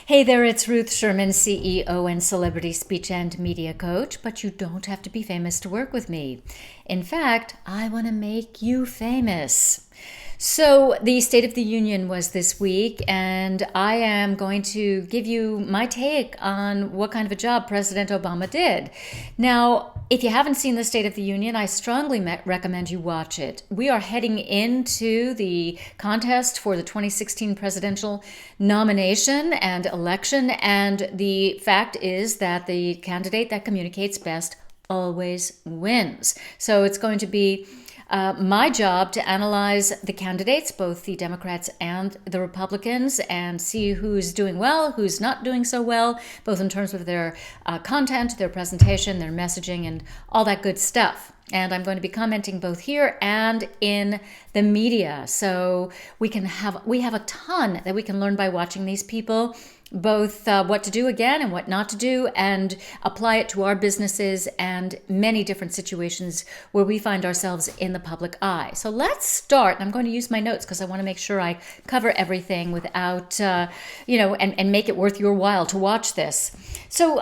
Hey there, it's Ruth Sherman, CEO and celebrity speech and media coach, but you don't have to be famous to work with me. In fact, I want to make you famous. So, the State of the Union was this week, and I am going to give you my take on what kind of a job President Obama did. Now, if you haven't seen the State of the Union, I strongly recommend you watch it. We are heading into the contest for the 2016 presidential nomination and election, and the fact is that the candidate that communicates best always wins. So it's going to be my job to analyze the candidates, both the Democrats and the Republicans, and see who's doing well, who's not doing so well, both in terms of their content, their presentation, their messaging, and all that good stuff. And I'm going to be commenting both here and in the media. So we have a ton that we can learn by watching these people, both what to do again and what not to do, and apply it to our businesses and many different situations where we find ourselves in the public eye. So let's start. I'm going to use my notes because I want to make sure I cover everything without, and make it worth your while to watch this. So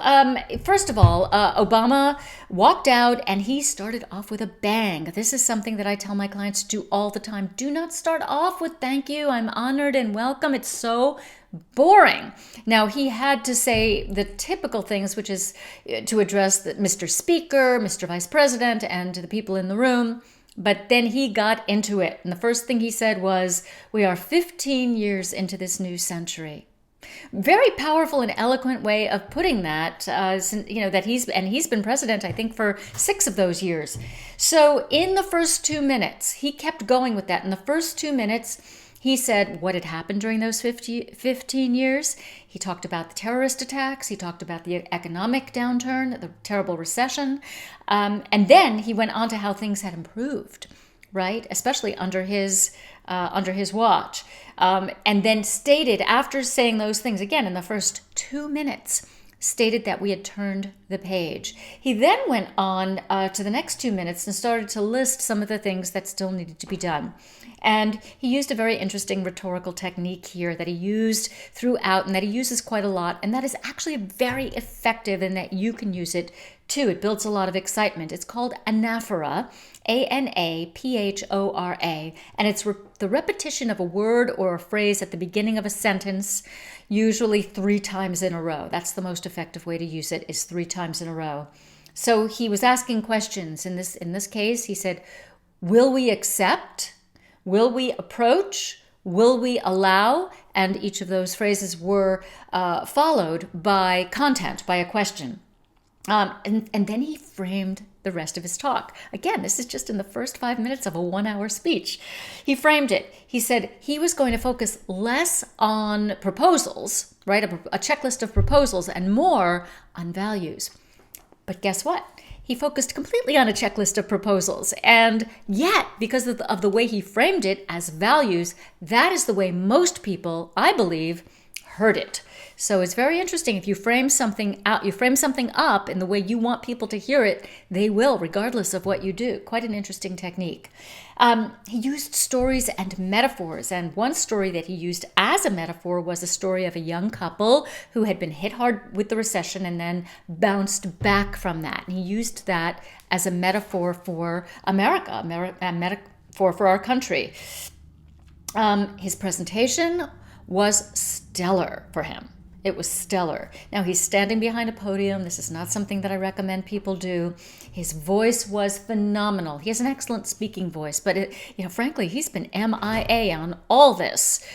first of all, Obama walked out and he started off with a bang. This is something that I tell my clients to do all the time. Do not start off with thank you, I'm honored and welcome. It's so boring. Now, he had to say the typical things, which is to address Mr. Speaker, Mr. Vice President, and the people in the room. But then he got into it. And the first thing he said was, we are 15 years into this new century. Very powerful and eloquent way of putting that, that he's been president, I think, for 6 of those years. So in the first 2 minutes, he kept going with that. In the first 2 minutes, he said what had happened during those 15 years. He talked about the terrorist attacks. He talked about the economic downturn, the terrible recession. And then he went on to how things had improved, right? Especially under his watch. And then stated, after saying those things again in the first 2 minutes, stated that we had turned the page. He then went on to the next 2 minutes and started to list some of the things that still needed to be done. And he used a very interesting rhetorical technique here that he used throughout and that he uses quite a lot. And that is actually very effective in that you can use it too. It builds a lot of excitement. It's called anaphora, ANAPHORA. And it's the repetition of a word or a phrase at the beginning of a sentence, usually 3 times in a row. That's the most effective way to use it, is 3 times in a row. So he was asking questions. In this case, he said, will we accept? Will we approach? Will we allow? And each of those phrases were followed by content, by a question. And then he framed the rest of his talk. Again, this is just in the first 5 minutes of a 1-hour speech. He framed it. He said he was going to focus less on proposals, right? A checklist of proposals, and more on values. But guess what? He focused completely on a checklist of proposals. And yet, because of the way he framed it as values, that is the way most people, I believe, heard it. So it's very interesting. If you frame something out, you frame something up in the way you want people to hear it, they will, regardless of what you do. Quite an interesting technique. He used stories and metaphors. And one story that he used as a metaphor was a story of a young couple who had been hit hard with the recession and then bounced back from that. And he used that as a metaphor for America, a metaphor for our country. His presentation was stellar for him. It was stellar. Now, he's standing behind a podium. This is not something that I recommend people do. His voice was phenomenal. He has an excellent speaking voice, but frankly, he's been MIA on all this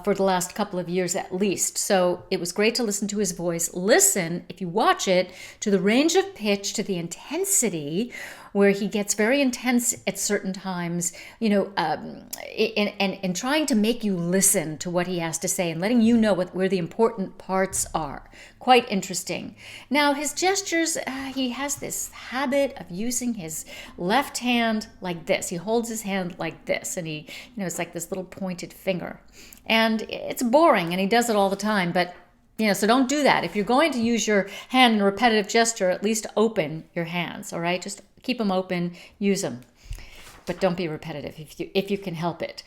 for the last couple of years at least. So it was great to listen to his voice. Listen, if you watch it, to the range of pitch, to the intensity, where he gets very intense at certain times, in trying to make you listen to what he has to say and letting you know where the important parts are. Quite interesting. Now, his gestures, he has this habit of using his left hand like this. He holds his hand like this, and it's like this little pointed finger. And it's boring, and he does it all the time, but so don't do that. If you're going to use your hand in a repetitive gesture, at least open your hands, all right? Just keep them open, use them. but don't be repetitive if you can help it.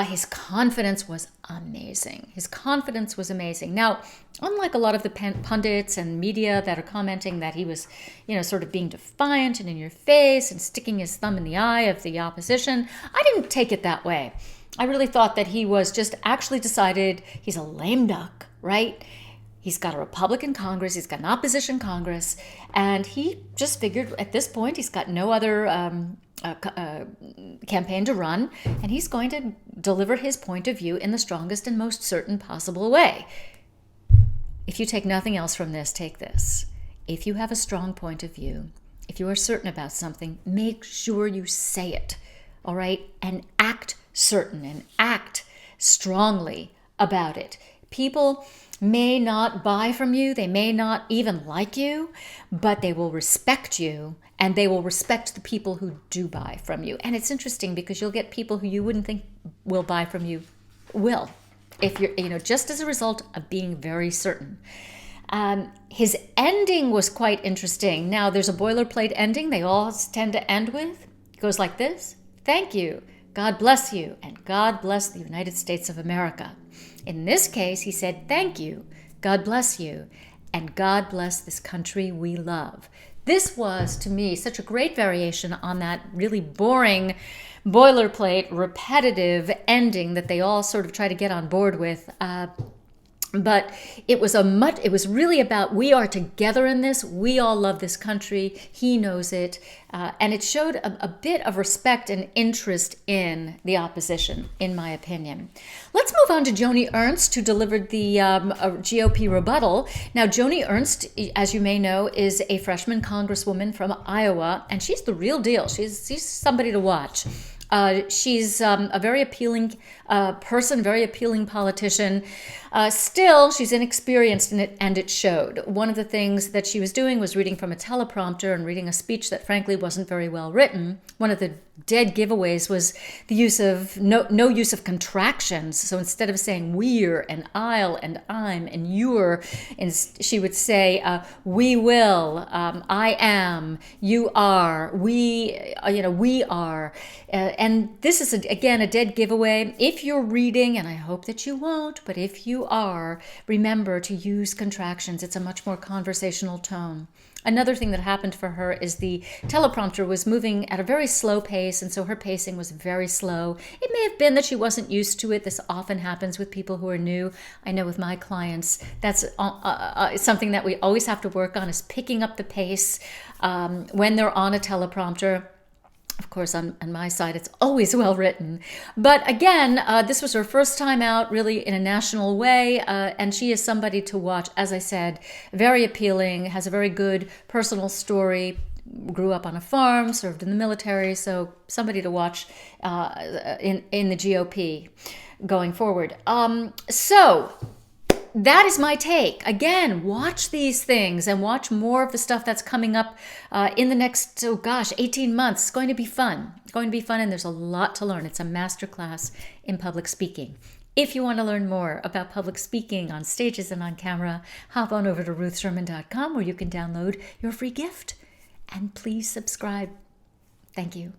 His confidence was amazing. His confidence was amazing. Now, unlike a lot of the pundits and media that are commenting that he was, sort of being defiant and in your face and sticking his thumb in the eye of the opposition, I didn't take it that way. I really thought that he was just actually decided he's a lame duck, right? He's got a Republican Congress, he's got an opposition Congress, and he just figured at this point he's got no other campaign to run, and he's going to deliver his point of view in the strongest and most certain possible way. If you take nothing else from this, take this. If you have a strong point of view, if you are certain about something, make sure you say it, all right? And act certain and act strongly about it. People may not buy from you, they may not even like you, but they will respect you, and they will respect the people who do buy from you. And it's interesting because you'll get people who you wouldn't think will buy from you will, if you're, just as a result of being very certain. His ending was quite interesting. Now, there's a boilerplate ending they all tend to end with. It goes like this: thank you, God bless you, and God bless the United States of America. In this case, he said, thank you, God bless you, and God bless this country we love. This was, to me, such a great variation on that really boring, boilerplate, repetitive ending that they all sort of try to get on board with. But it was really about, we are together in this. We all love this country. He knows it. And it showed a bit of respect and interest in the opposition, in my opinion. Let's move on to Joni Ernst, who delivered the GOP rebuttal. Now, Joni Ernst, as you may know, is a freshman congresswoman from Iowa, and she's the real deal. She's somebody to watch. She's a very appealing person, very appealing politician. Still, she's inexperienced in it, and it showed. One of the things that she was doing was reading from a teleprompter and reading a speech that frankly wasn't very well written. One of the dead giveaways was the use of no use of contractions. So instead of saying we're and I'll and I'm and you're, and she would say we will, I am, you are, we are. And this is, again, a dead giveaway. If you're reading, and I hope that you won't, but if you are, remember to use contractions. It's a much more conversational tone. Another thing that happened for her is the teleprompter was moving at a very slow pace, and so her pacing was very slow. It may have been that she wasn't used to it. This often happens with people who are new. I know with my clients, that's something that we always have to work on, is picking up the pace when they're on a teleprompter. Of course, on my side, it's always well written. But again, this was her first time out really in a national way, and she is somebody to watch. As I said, very appealing, has a very good personal story, grew up on a farm, served in the military, so somebody to watch in the GOP going forward. So that is my take. Again, watch these things and watch more of the stuff that's coming up in the next, 18 months. It's going to be fun. It's going to be fun, and there's a lot to learn. It's a masterclass in public speaking. If you want to learn more about public speaking on stages and on camera, hop on over to ruthsherman.com, where you can download your free gift. And please subscribe. Thank you.